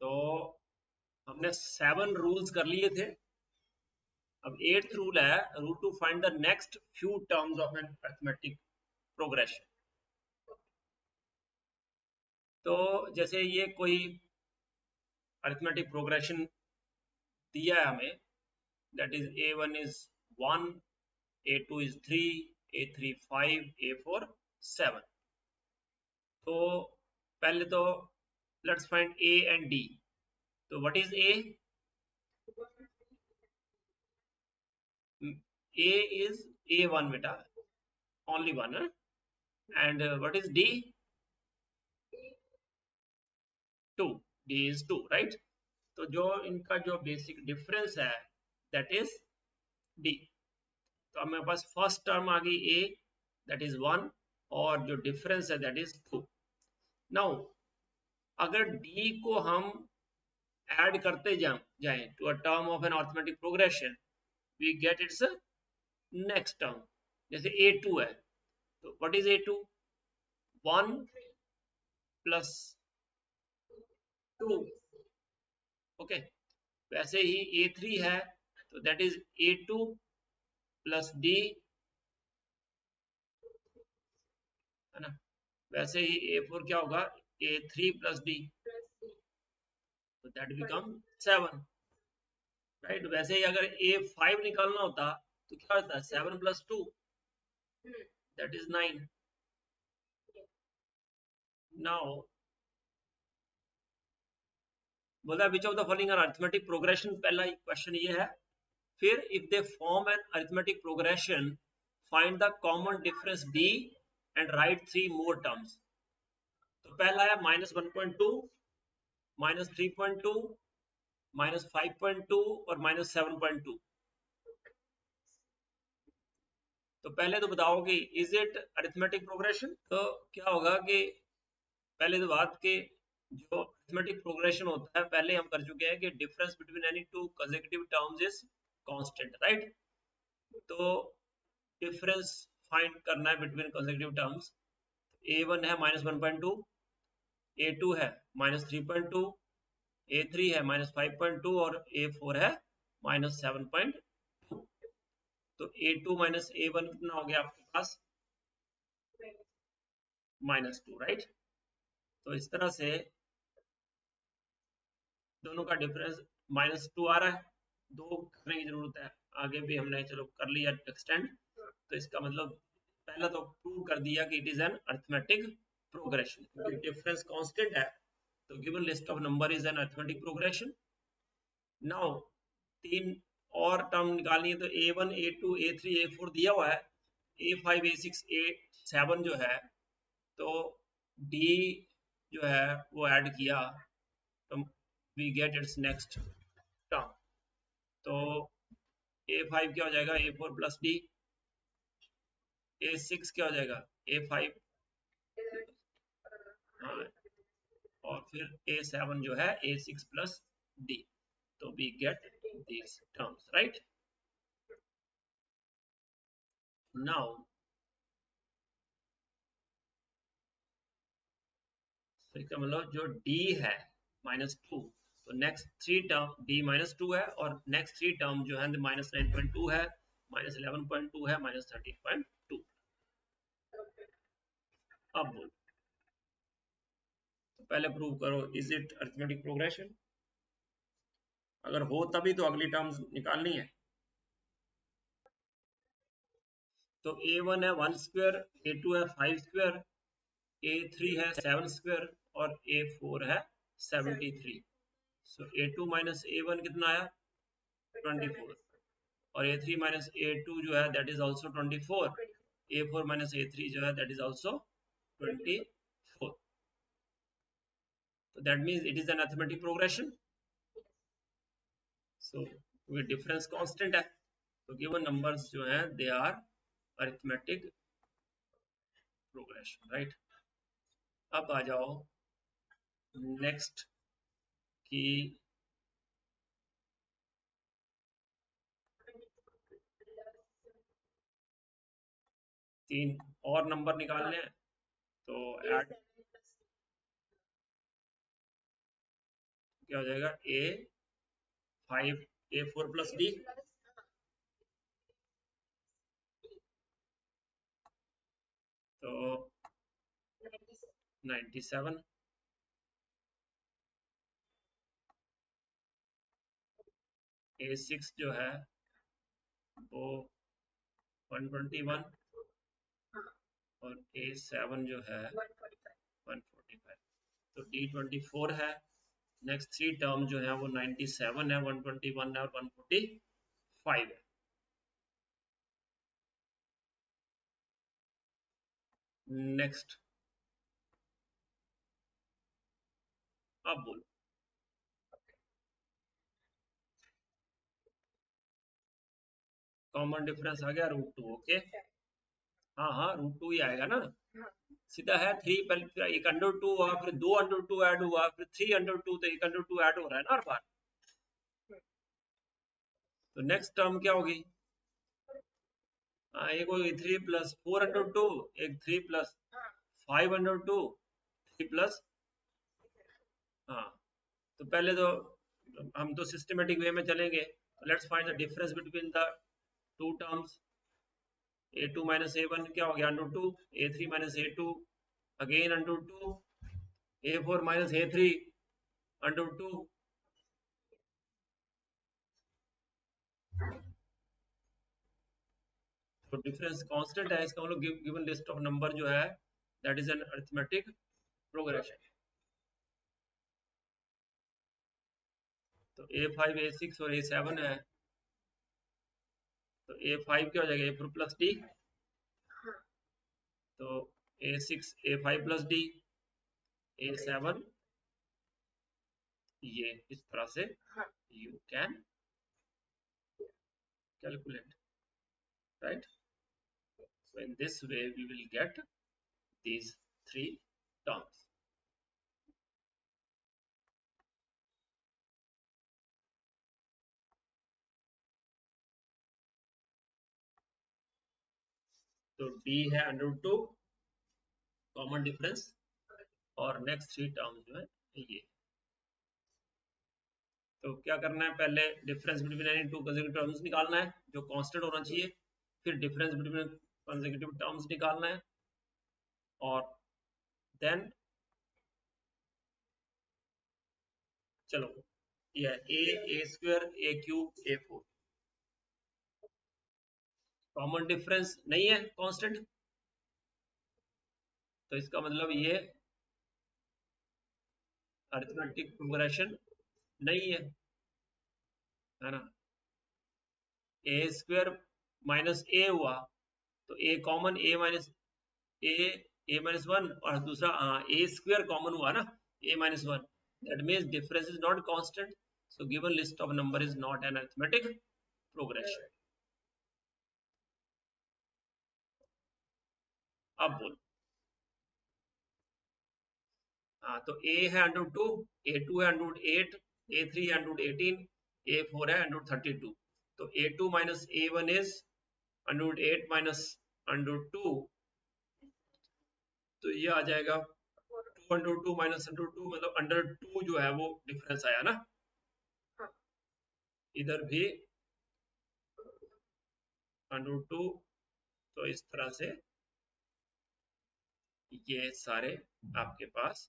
तो हमने 7 रूल्स कर लिए थे। अब 8th रूल है, rule to find the next few terms of an arithmetic progression. तो जैसे ये कोई अरिथमेटिक प्रोग्रेशन दिया है हमें, that is A1 is 1, A2 is 3, A3 5, A4 7। तो पहले तो let's find A and D। तो what is A? A is A1 बेटा, only one, and what is D? 2, D is 2, right? तो जो इनका जो बेसिक डिफरेंस है दैट इज D। तो अब मेरे पास फर्स्ट टर्म आ गई A, दैट इज 1, और जो डिफरेंस है दैट इज 2। नाउ अगर D को हम ऐड करते जाएं to a term of an arithmetic progression, we get its next term. जैसे A2 है, तो what is A2? 1 plus 2, okay. वैसे ही A3 है, तो that is A2 plus D, है ना। वैसे ही A4 क्या होगा? A3 प्लस D, तो दैट बिकम 7, राइट। वैसे ही अगर A5 निकालना होता तो क्या होता है? 7 प्लस 2, दैट इज 9। नाउ बोला which of the following are arithmetic progression, पहला क्वेश्चन ये है। फिर if they form an arithmetic progression, find the common difference D and write 3 more terms. तो पहला है -1.2, -3.2, -5.2 और -7.2। तो पहले तो बताओ कि इज इट अरिथमेटिक प्रोग्रेशन। तो क्या होगा कि पहले तो बात कि जो अरिथमेटिक प्रोग्रेशन होता है, पहले हम कर चुके हैं कि difference between any two consecutive terms is constant, right. तो डिफरेंस फाइंड करना है बिटवीन कंसेक्यूटिव टर्म्स। A1 है -1.2, A2 है -3.2, A3 है -5.2 और A4 है -7.2। तो A2 माइनस A1 कितना हो गया आपके पास? -2, राइट। तो इस तरह से दोनों का डिफरेंस -2 आ रहा है। 2 करने की जरूरत है, आगे भी हमने चलो कर लिया एक्सटेंड। तो इसका मतलब पहला तो प्रूव कर दिया कि it is an arithmetic progression, क्योंकि डिफरेंस कांस्टेंट है। तो given list of number is an arithmetic progression. Now 3 और टर्म निकालनी है, तो A1, A2, A3, A4 दिया हुआ है। A5, A6, A7 जो है, तो D जो है वो ऐड किया, तो we get its next term. तो A5 क्या हो जाएगा? A4 plus D। A6 क्या हो जाएगा? A5, हाँ, और फिर A7 जो है A6 प्लस D। तो we get these terms, right? Now इसका मतलब जो D है -2, तो नेक्स्ट 3 टर्म D -2 है, और नेक्स्ट 3 टर्म जो है -9.2 है, -11.2 है, -13.2। अब बोल, तो पहले प्रूव करो इज इट अरिथमेटिक प्रोग्रेशन। अगर हो तभी तो अगली टर्म्स निकालनी है। तो A1 है 1 स्क्वायर, A2 है 5 स्क्वायर, A3 है 7 स्क्वायर और A4 है 73। सो A2 माइनस A1 कितना आया? 24। और A3 माइनस A2 जो है that is also 24। A4 minus A3 जो है दैट इज आल्सो 24। तो that means it is an arithmetic progression. So क्योंकि डिफरेंस कांस्टेंट है, तो गिवन नंबर्स जो हैं they are arithmetic progression, right. अब आ जाओ नेक्स्ट की 3 और नंबर निकालने हैं। तो ऐड क्या हो जाएगा A5 A4 प्लस D, तो 97, A6 जो है वो 121 और A7 जो है 145, तो D24 है। नेक्स्ट 3 टर्म जो है वो 97 है, 121 है और 145 है। नेक्स्ट अब बोलो, कॉमन डिफरेंस आ गया √2। ओके, हाँ हाँ √2 ही आएगा ना, सीधा है। 3 पहले एक √2 हुआ, फिर 2 √2 ऐड हुआ, फिर 3 √2, तो 1 √2 ऐड हो रहा है ना हर बार। तो नेक्स्ट टर्म क्या होगी? एक होगी 3 प्लस 4 √2, एक 3 प्लस 5 √2, 3 प्लस, हाँ। तो पहले तो हम तो सिस्टमेटिक वे में चलेंगे, तो let's find the difference between the two terms. A2 minus A1 क्या हो गया √2, A3 minus A2 again √2, A4 minus A3 √2। तो डिफरेंस कांस्टेंट है, इसका मतलब गिवन लिस्ट ऑफ नंबर जो है that is an arithmetic progression. तो A5 A6 और A7 है, तो A5 क्या हो जाएगा A4 प्लस D, तो A6 A5 plus D, A7 ये इस तरह से you can calculate, right? So in this way we will get these three terms. तो D है √2 कॉमन डिफरेंस, और नेक्स्ट 3 टर्म्स जो है ये। तो क्या करना है, पहले difference between any two consecutive terms निकालना है जो कांस्टेंट होना चाहिए, फिर डिफरेंस बिटवीन कंसेक्यूटिव टर्म्स निकालना है, और देन चलो ये A² A³ A4 common difference नहीं है कांस्टेंट, तो इसका मतलब ये अरिथमेटिक प्रोग्रेशन नहीं है ना। A² माइनस A हुआ, तो A कॉमन A माइनस 1, और दूसरा A² कॉमन हुआ ना A-1, that means difference is not constant, so given list of number is not an arithmetic progression. अब बोल, तो A है √2, A2 है √8, A3 है √18, A4 है √32, तो A2 minus A1 is √8 minus √2, तो ये आ जाएगा 2 माइनस √2, मतलब √2 जो है वो डिफरेंस आया ना। इधर भी √2, तो इस तरह से ये सारे आपके पास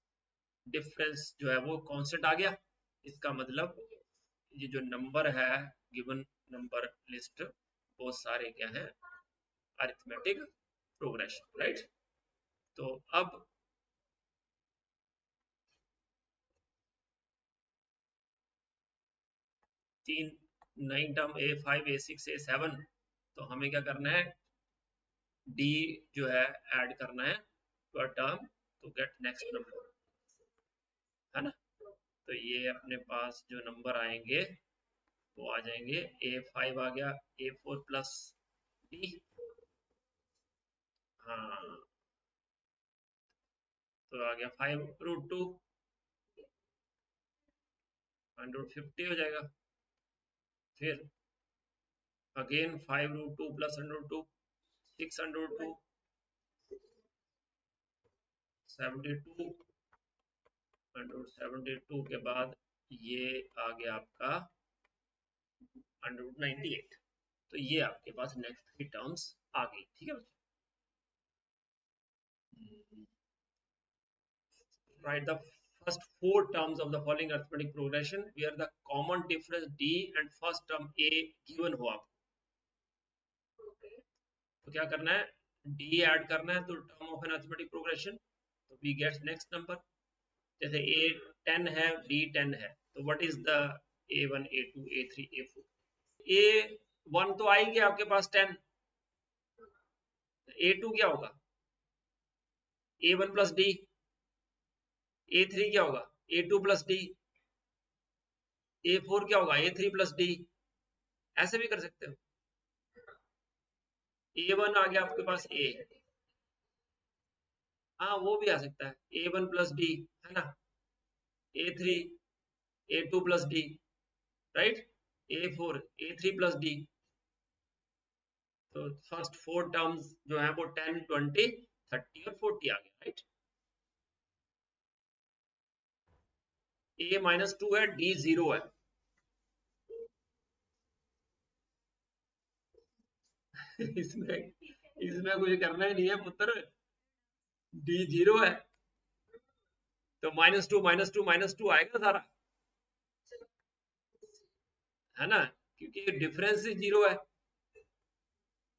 डिफरेंस जो है वो कांस्टेंट आ गया। इसका मतलब ये जो नंबर है गिवन नंबर लिस्ट, वो सारे क्या है अरिथमेटिक प्रोग्रेशन, राइट। तो अब 9 टर्म A5 A6 A7, तो हमें क्या करना है, D जो है ऐड करना है to term to get next number, है ना। तो ये अपने पास जो नंबर आएंगे वो आ जाएंगे, A5 आ गया A4 प्लस D, हाँ, तो आ गया 5 √2 150 हो जाएगा, फिर अगेन 5 √2 प्लस 102 6 √2 72 172 के बाद ये आ गया आपका √98। तो ये आपके पास नेक्स्ट 3 टर्म्स आ गई, ठीक है बच्चों। Write the first 4 terms of the following arithmetic progression where the common difference d and first term a given हो आपको। तो क्या करना है, d ऐड करना है तो term of an arithmetic progression, तो we get next number। जैसे a 10 है, d 10 है, तो what is the a1 a2 a3 a4? a1 तो आएगी आपके पास 10, a2 क्या होगा a1 प्लस d, a3 क्या होगा a2 प्लस d, a4 क्या होगा a3 प्लस d। ऐसे भी कर सकते हो। a1 आ गया आपके पास a, हाँ वो भी आ सकता है a1 प्लस डी, है ना, a3 a2 plus D, right, a4 a3 plus D. तो फर्स्ट 4 टर्म्स जो है वो 10 20 30 और 40 आ गया, राइट। a -2 है, d 0 है। इसमें इसमें कुछ करना ही नहीं है पुत्र, d 0 है तो -2 आएगा सारा, है ना, क्योंकि डिफरेंस ही 0 है।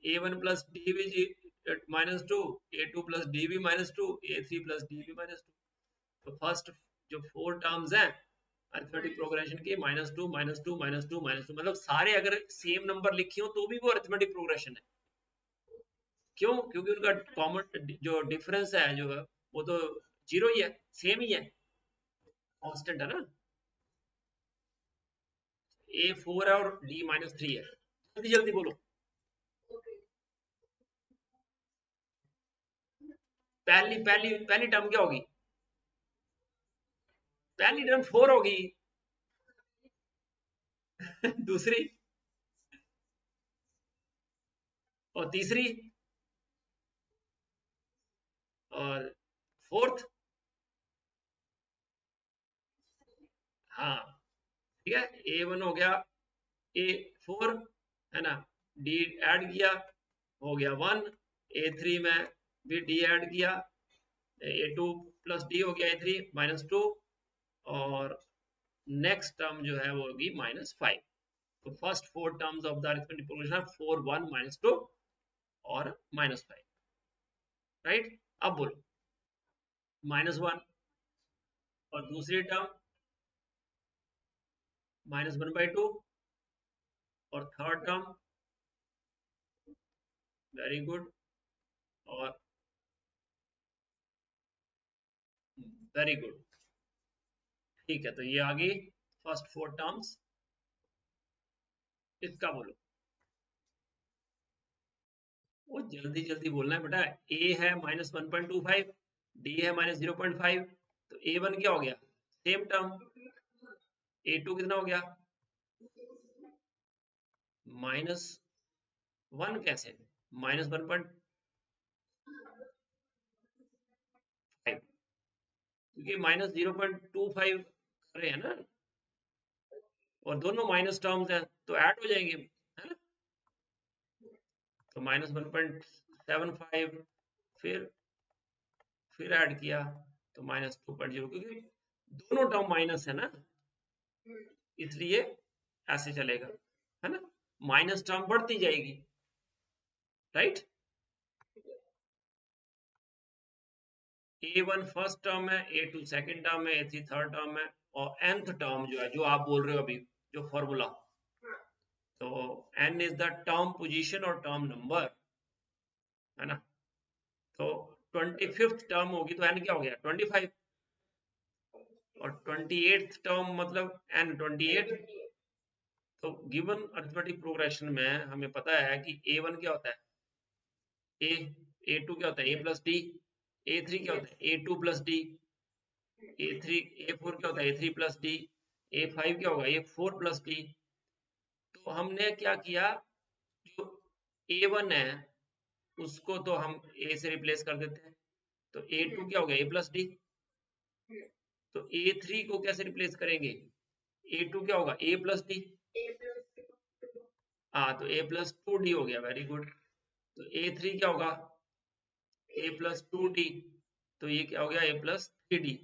a1 प्लस डी भी -2, a2 प्लस डी भी -2, a3 प्लस डी भी -2। तो फर्स्ट जो 4 टर्म्स हैं अरिथमेटिक प्रोग्रेशन के -2 -2 -2 -2, मतलब सारे अगर सेम नंबर लिखे हो तो भी वो अरिथमेटिक प्रोग्रेशन है। क्यों? क्योंकि उनका कॉमन जो डिफरेंस है जो है वो तो 0 ही है, सेम ही है, कांस्टेंट है ना। a4 है और d -3 है। जल्दी जल्दी बोलो। पहली पहली पहली टर्म क्या होगी? पहली टर्म 4 होगी। दूसरी और तीसरी और फोर्थ, हाँ ठीक है। a1 हो गया a4, है ना, d ऐड किया हो गया 1, a3 में भी d ऐड किया, a2 प्लस d हो गया a3 -2, और नेक्स्ट टर्म जो है वो होगी -5। तो first 4 terms of the arithmetic progression 4 1 -2 और -5, राइट। अब बोलो -1 और दूसरी टर्म -1/2 और थर्ड टर्म, वेरी गुड, और वेरी गुड, ठीक है। तो ये आ गई फर्स्ट 4 टर्म्स। इसका बोलो। वो जल्दी जल्दी बोलना है बेटा। a है -1.25, d है -0.5, तो a1 क्या हो गया, सेम टर्म। a2 कितना हो गया, -1 कैसे, -1.5, क्योंकि -0.25 कर रहे हैं ना, और दोनों माइनस टर्म्स हैं तो ऐड हो जाएंगे, है ना। तो -1.75, फिर ऐड किया तो -2.0, क्योंकि दोनों टर्म माइनस है ना, इसलिए ऐसे चलेगा, है ना, माइनस टर्म बढ़ती जाएगी, राइट। a1 फर्स्ट टर्म है, a2 सेकंड टर्म है, a3 थर्ड टर्म है, और nth टर्म जो है जो आप बोल रहे हो अभी, जो फॉर्मूला, तो n is the term position और टर्म नंबर, है ना। तो 25th टर्म होगी तो n क्या हो गया 25, और 28th टर्म मतलब n 28। तो गिवन अरिथमेटिक प्रोग्रेशन में हमें पता है कि a1 क्या होता है a, a2 क्या होता है a प्लस डी, a3 क्या होता है a2 plus D, a3 a4 क्या होता है a3 प्लस डी, a5 क्या होगा a4 प्लस डी। तो हमने क्या किया, जो a1 है उसको तो हम a से रिप्लेस कर देते हैं, तो a2 क्या हो गया a प्लस डी, तो a3 को कैसे रिप्लेस करेंगे A2 क्या होगा, A प्लस डी। हाँ, तो A प्लस 2D हो गया, वेरी गुड। तो A3 क्या होगा, A प्लस 2D। तो ये क्या हो गया, A प्लस 3D।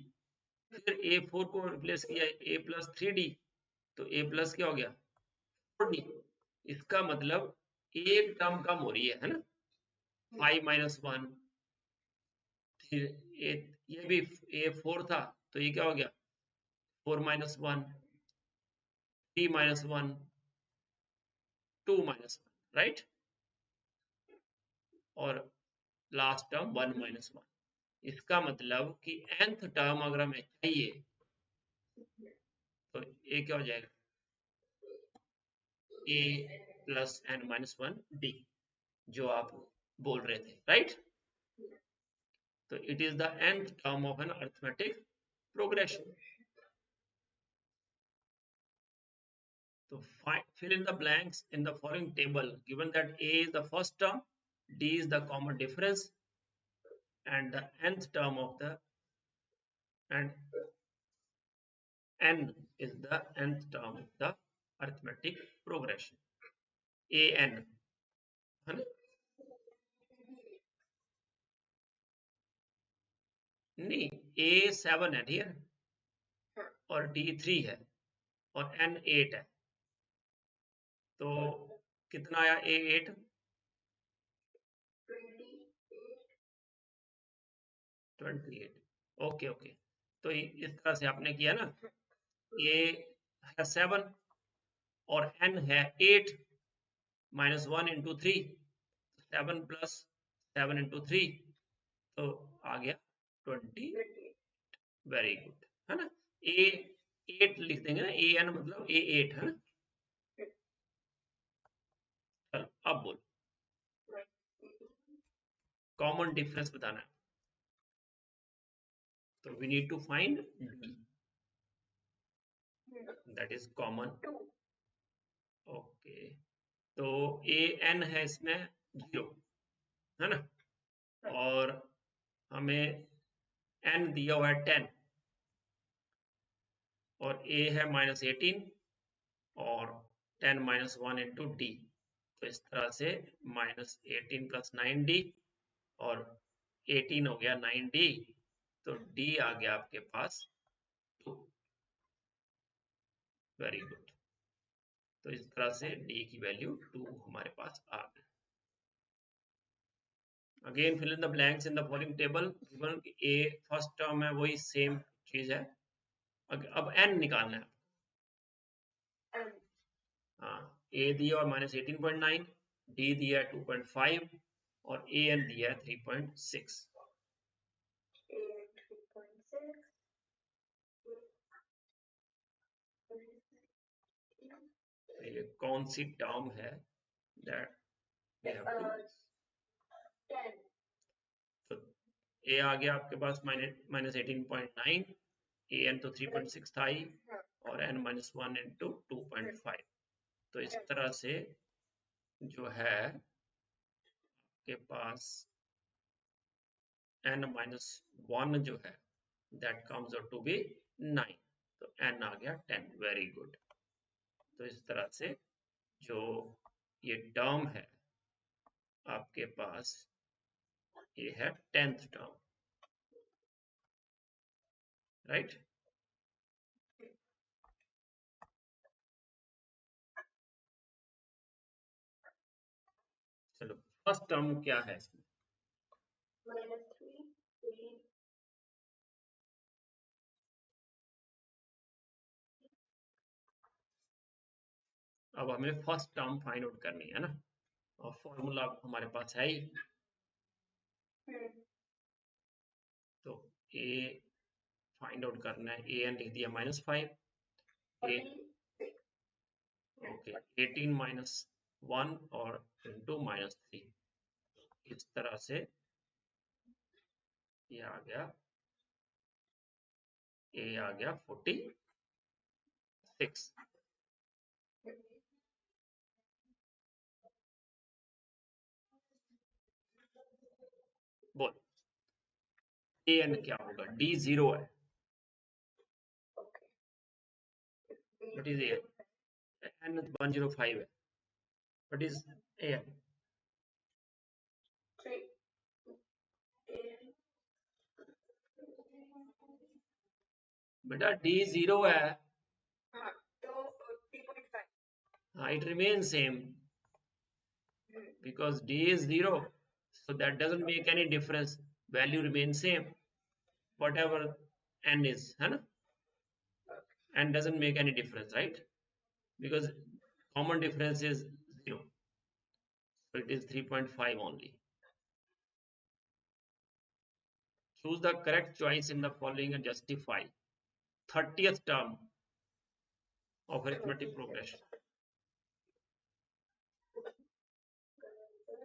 फिर A4 को रिप्लेस किया A प्लस 3D, तो A प्लस क्या हो गया, 4D। इसका मतलब एक टर्म कम हो रही है ना, 5 - 1। फिर ये भी A4 था, तो ये क्या हो गया, 4 - 1, 3 - 1, 2 - 1, राइट। और लास्ट टर्म 1 - 1। इसका मतलब कि nth टर्म अगर हमें चाहिए तो ये क्या हो जाएगा, a प्लस n-1 d, जो आप बोल रहे थे, राइट। तो it is the nth term of an arithmetic progression. तो fill in the blanks in the following table given that a is the first term, d is the common difference, and the nth term of the and n is the nth term of the arithmetic progression, an, है ना। नहीं, A7 है dear, और D3 है, और N8 है। तो कितना आया A8, 28। Okay okay. तो इस तरह से आपने किया ना, A है 7 और N है 8, -1 × 3, 7 + 7 × 3, तो आ गया 20। वेरी गुड, है ना। A8 लिख देंगे ना, AN मतलब A8, है ना। चलो अब बोल, कॉमन डिफरेंस बताना है। तो we need to find D, that is common. Okay, तो AN है इसमें 0, है ना। और हमें N दिया हुआ है 10, और A है -18, और 10 - 1 × D। तो इस तरह से -18 + 9D, और 18 हो गया 9D, तो D आ गया आपके पास 2। Very good. तो इस तरह से D की वैल्यू 2 हमारे पास आ गई। Again fill in the blanks in the following table given कि A फर्स्ट टर्म है, वही सेम चीज है। अब N निकालना है। हाँ, A दिया और -18.9, D दिया 2.5, और AN दिया 3.6। ये कौन सी टर्म है, दैट वी हैव टू। तो A आ गया आपके पास -18.9, AN तो 3.6 था ही, और N-1 × 2.5। तो इस तरह से जो है आपके पास N-1 जो है, that comes out to be 9। तो N आ गया 10। Very good. तो इस तरह से जो ये टर्म है आपके पास, ये है 10th टर्म, राइट। चलो फर्स्ट टर्म क्या है इसमें, अब हमें फर्स्ट टर्म फाइंड आउट करनी है ना, और फॉर्मूला हमारे पास है ही। तो ए फाइंड आउट करना है, AN लिख दिया -5, ओके 18 - 1 और इंटू -3। इस तरह से ये आ गया, A आ गया 46। बोल AN क्या होगा, D 0 है, what is A? N 105 है. What is A? बेटा D 0 है. It remains same because D is 0, so that doesn't make any difference. Value remains same, whatever N is, है ना? N doesn't make any difference, right? Because common difference is 0, so it is 3.5 only. Choose the correct choice in the following and justify 30th term of arithmetic progression.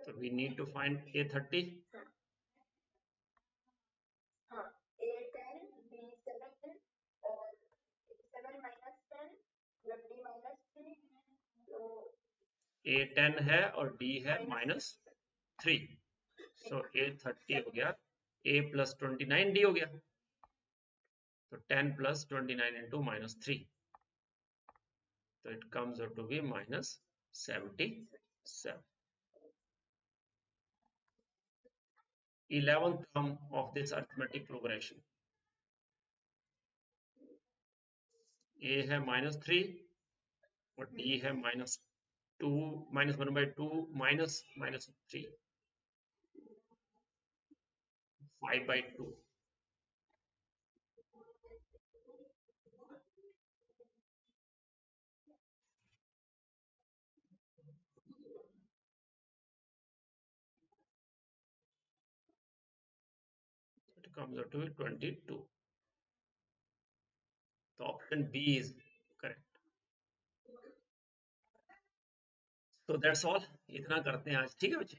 So we need to find A30. A10 है और D है -3. So A30 हो गया, A plus 29 D हो गया. So 10 plus 29 into -3. So it comes out to be -77. 11th term of this arithmetic progression. A है -3 और D है -2 -1/2 -3 5/2. It comes out to be 22. So option B is correct. So that's all. इतना करते हैं आज, ठीक है बच्चे.